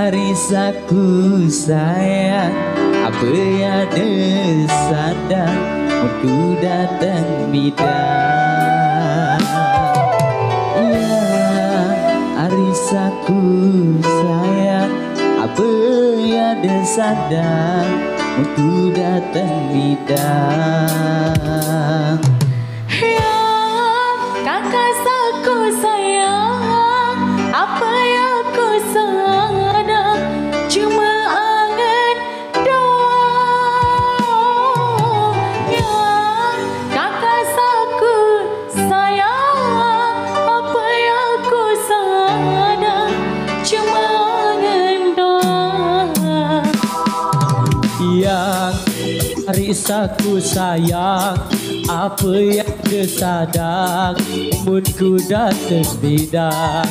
Arisaku sayang, apa yang sadar waktu datang bidang. Ya, Arisaku sayang, apa yang sadar waktu datang bidang. Ya, kakak saku sayang, apa yang ku sadar cuma angan doang. Ya, kakak saku sayang, apa yang ku sadar cuma angan doang. Yang Arisaku sayang, apa yang kesadang umurku datang bidang.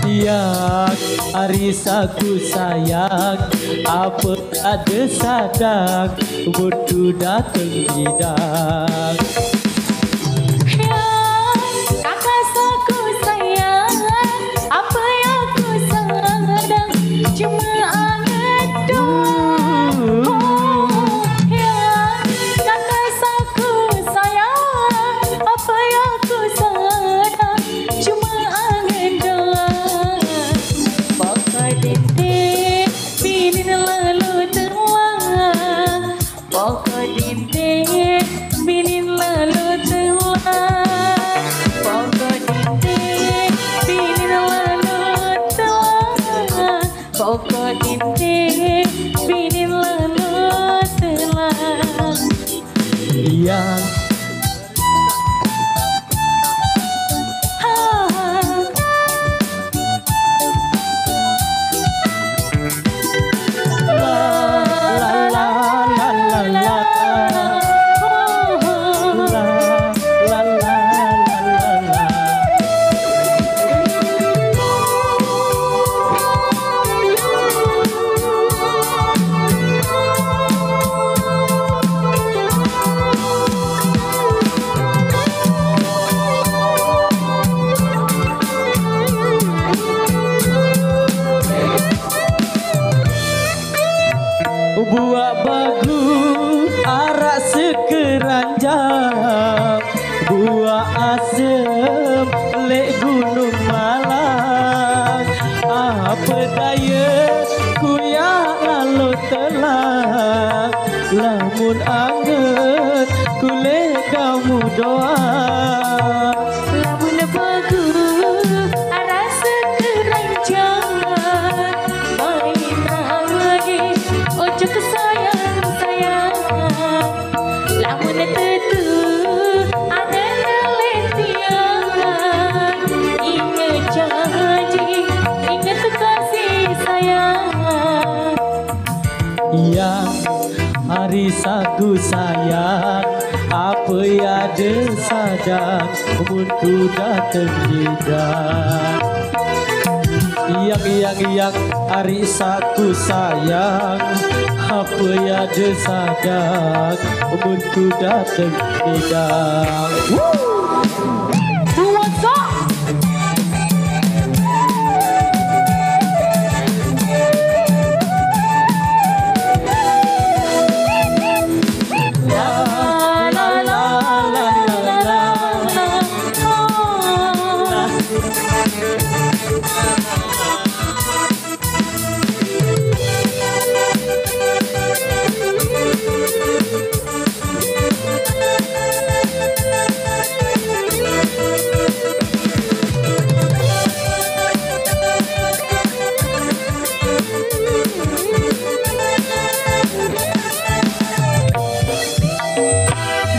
Yang Arisaku sayang, apa ada sadang umurku datang bidang. Ya, kakak saku sayang, apa yang ku sadar cuma angan doang. Ya, kakak saku sayang, apa yang ku sadar cuma angan doang. Pokok dinding binin lalu telah, pokok dinding binin lalu telah, pokok dinding binin lalu telah, pokok dinding binin lalu telah. Yang buat bagu arak sekeranjang, buat asem lek gunung Malang. Apa daya ku yang lalu telah, lamun anget ku lek kamu doa. Lamun bagu arah sekeranjang, main lagi ojo kesayang sayang. Lamun tetu ada letian, ingat janji, ingat kasih sayang. Yang Arisaku sayang, apa yang ada sadang umurku datang bidang. Yang Arisaku sayang, apa yang ada sadang umurku datang bidang.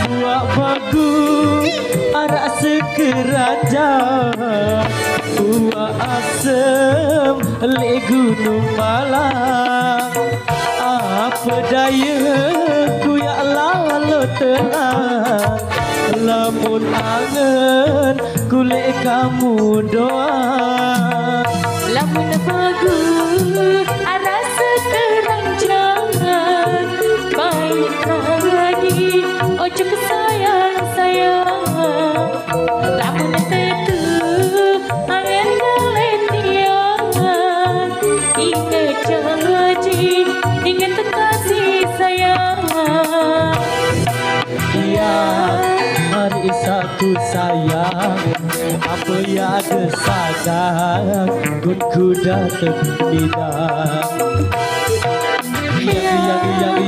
Buat bagu arak sekerajaan buah asem le gunung malang. Apa daya ku ya lalu tenang, lamun angen kulit kamu doa. Lamun bagus rasa kerancangan, baik lagi ojo sayang. Lamun tetu angen galetian, ingat janji, ingat kasih sayang. Ya hari satu sayang, apa ya desakan kun kuda terbidang.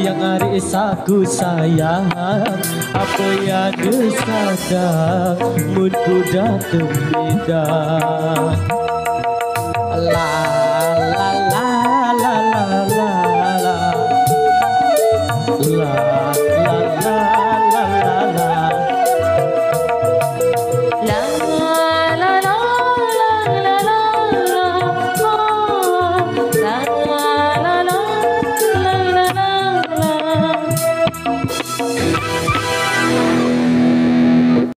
Yang hari saku sayang, apa ya desakan kun kuda terbidang. Allah